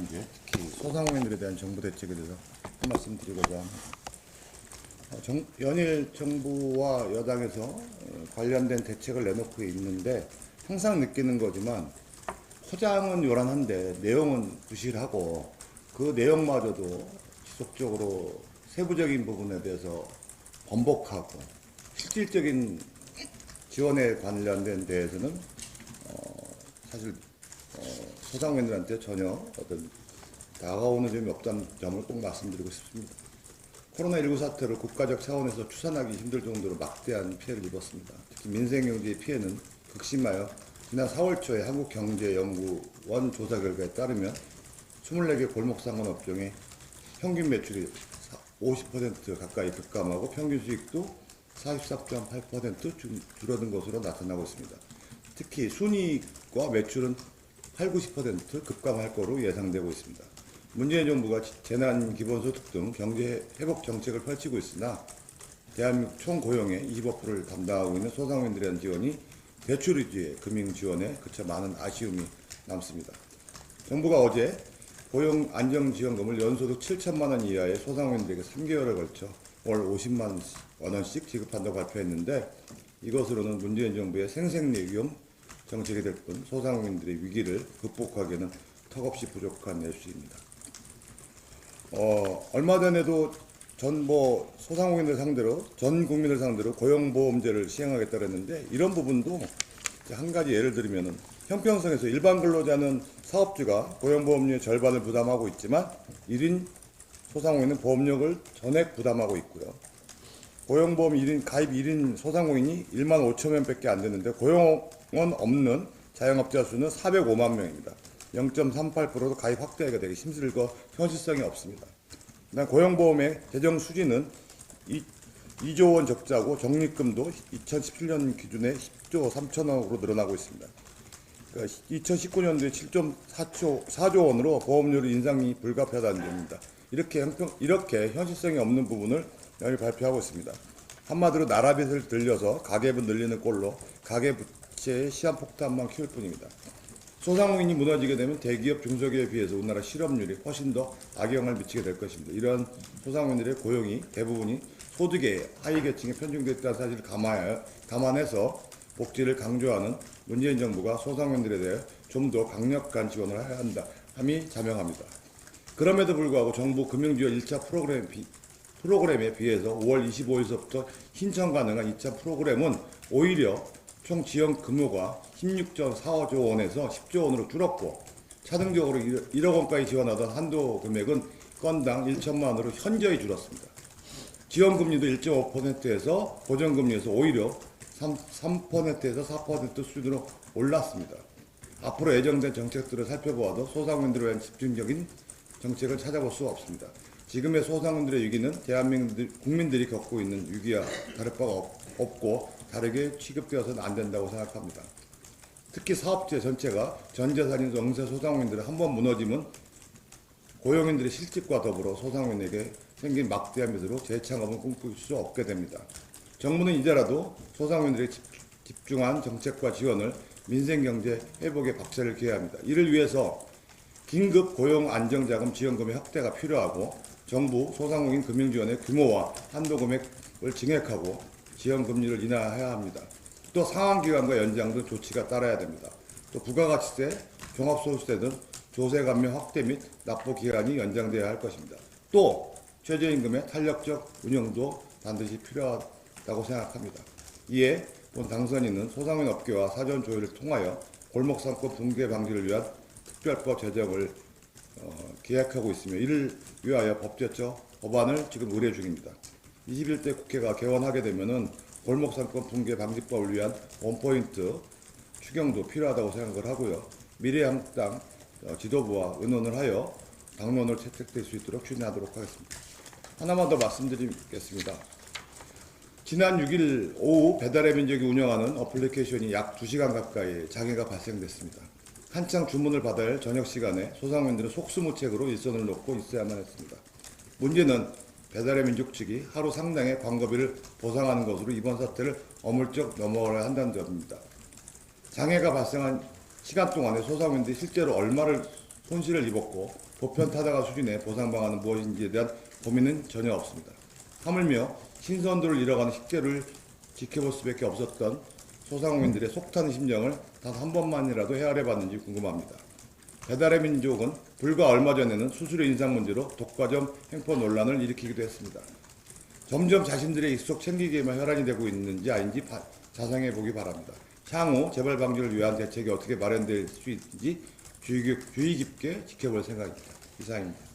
지난주에 특히 소상공인들에 대한 정부 대책에 대해서 한 말씀 드리고자 합니다. 연일 정부와 여당에서 관련된 대책을 내놓고 있는데 항상 느끼는 거지만 포장은 요란한데 내용은 부실하고 그 내용마저도 지속적으로 세부적인 부분에 대해서 번복하고 실질적인 지원에 관련된 데에서는 사실 소상공인들한테 전혀 어떤 다가오는 점이 없다는 점을 꼭 말씀드리고 싶습니다. 코로나19 사태를 국가적 차원에서 추산하기 힘들 정도로 막대한 피해를 입었습니다. 특히 민생경제의 피해는 극심하여 지난 4월 초에 한국경제연구원 조사 결과에 따르면 24개 골목상권업종의 평균 매출이 50% 가까이 급감하고 평균 수익도 44.8% 줄어든 것으로 나타나고 있습니다. 특히 순이익과 매출은 8, 90% 급감할 거로 예상되고 있습니다. 문재인 정부가 재난 기본소득 등 경제 회복 정책을 펼치고 있으나 대한민국 총 고용의 25%를 담당하고 있는 소상공인들에 대한 지원이 대출 위주의 금융 지원에 그쳐 많은 아쉬움이 남습니다. 정부가 어제 고용 안정지원금을 연소득 7천만 원 이하의 소상공인들에게 3개월에 걸쳐 월 50만 원씩 지급한다고 발표했는데 이것으로는 문재인 정부의 생생내 위험 정책이 될 뿐 소상공인들의 위기를 극복하기에는 턱없이 부족한 예수입니다. 얼마 전에도 소상공인들 상대로 전 국민을 상대로 고용보험제를 시행하겠다고 했는데 이런 부분도 한 가지 예를 들면은 형평성에서 일반 근로자는 사업주가 고용보험료의 절반을 부담하고 있지만 1인 소상공인은 보험료를 전액 부담하고 있고요. 고용보험 가입 1인 소상공인이 1만 5천 명밖에 안 되는데 고용원 없는 자영업자 수는 405만 명입니다. 0.38%도 가입 확대가 되기 힘들고 현실성이 없습니다. 고용보험의 재정 수지는 2조 원 적자고 적립금도 2017년 기준에 10조 3천억으로 늘어나고 있습니다. 그러니까 2019년도에 7.4조 원으로 보험료를 인상이 불가피하다는 점입니다. 이렇게 현실성이 없는 부분을 연일 발표하고 있습니다. 한마디로 나라빚을 들려서 가계부 늘리는 꼴로 가계부채의 시한폭탄만 키울 뿐입니다. 소상공인이 무너지게 되면 대기업, 중소기업에 비해서 우리나라 실업률이 훨씬 더 악영향을 미치게 될 것입니다. 이러한 소상공인들의 고용이 대부분이 소득의 하위 계층에 편중됐다는 사실을 감안해서 복지를 강조하는 문재인 정부가 소상공인들에 대해 좀 더 강력한 지원을 해야 함이 자명합니다. 그럼에도 불구하고 정부 금융지원 1차 프로그램에 비해서 5월 25일서부터 신청 가능한 2차 프로그램은 오히려 총 지원 규모가 16.45조 원에서 10조 원으로 줄었고 차등적으로 1억 원까지 지원하던 한도 금액은 건당 1천만 원으로 현저히 줄었습니다. 지원금리도 1.5%에서 고정금리에서 오히려 3%에서 4% 수준으로 올랐습니다. 앞으로 예정된 정책들을 살펴보아도 소상공인들에 대한 집중적인 정책을 찾아볼 수 없습니다. 지금의 소상공인들의 위기는 대한민국 국민들이 겪고 있는 위기와 다를 바가 없고 다르게 취급되어서는 안 된다고 생각합니다. 특히 사업체 전체가 전재산인 영세 소상공인들이 한번 무너지면 고용인들의 실직과 더불어 소상공인에게 생긴 막대한 빚으로 재창업은 꿈꿀 수 없게 됩니다. 정부는 이제라도 소상공인들에게 집중한 정책과 지원을 민생경제 회복에 박차를 기해야 합니다. 이를 위해서 긴급 고용 안정자금 지원금의 확대가 필요하고 정부 소상공인 금융지원의 규모와 한도 금액을 증액하고 지원금리를 인하해야 합니다. 또 상환기간과 연장 등 조치가 따라야 됩니다. 또 부가가치세, 종합소득세 등 조세 감면 확대 및 납부 기간이 연장되어야 할 것입니다. 또 최저임금의 탄력적 운영도 반드시 필요하다고 생각합니다. 이에 본 당선인은 소상공인 업계와 사전 조율을 통하여 골목상권 붕괴 방지를 위한 특별법 제정을 계획하고 있으며 이를 위하여 법안을 지금 의뢰 중입니다. 21대 국회가 개원하게 되면은 골목상권 붕괴 방지법을 위한 원포인트 추경도 필요하다고 생각을 하고요. 미래한국당 지도부와 의논을 하여 당론을 채택될 수 있도록 추진하도록 하겠습니다. 하나만 더 말씀드리겠습니다. 지난 6일 오후 배달의 민족이 운영하는 어플리케이션이 약 2시간 가까이 장애가 발생됐습니다. 한창 주문을 받아야 할 저녁 시간에 소상공인들은 속수무책으로 일선을 놓고 있어야만 했습니다. 문제는 배달의 민족 측이 하루 상당의 광고비를 보상하는 것으로 이번 사태를 어물쩍 넘어가야 한다는 점입니다. 장애가 발생한 시간 동안에 소상공인들이 실제로 얼마를 손실을 입었고 보편 타다가 수준의 보상 방안은 무엇인지에 대한 고민은 전혀 없습니다. 하물며 신선도를 잃어가는 식재를 지켜볼 수밖에 없었던 소상공인들의 속타는 심정을 단 한 번만이라도 헤아려 봤는지 궁금합니다. 배달의 민족은 불과 얼마 전에는 수수료 인상 문제로 독과점 횡포 논란을 일으키기도 했습니다. 점점 자신들의 입속 챙기기에만 혈안이 되고 있는지 아닌지 자성해 보기 바랍니다. 향후 재발 방지를 위한 대책이 어떻게 마련될 수 있는지 주의 깊게 지켜볼 생각입니다. 이상입니다.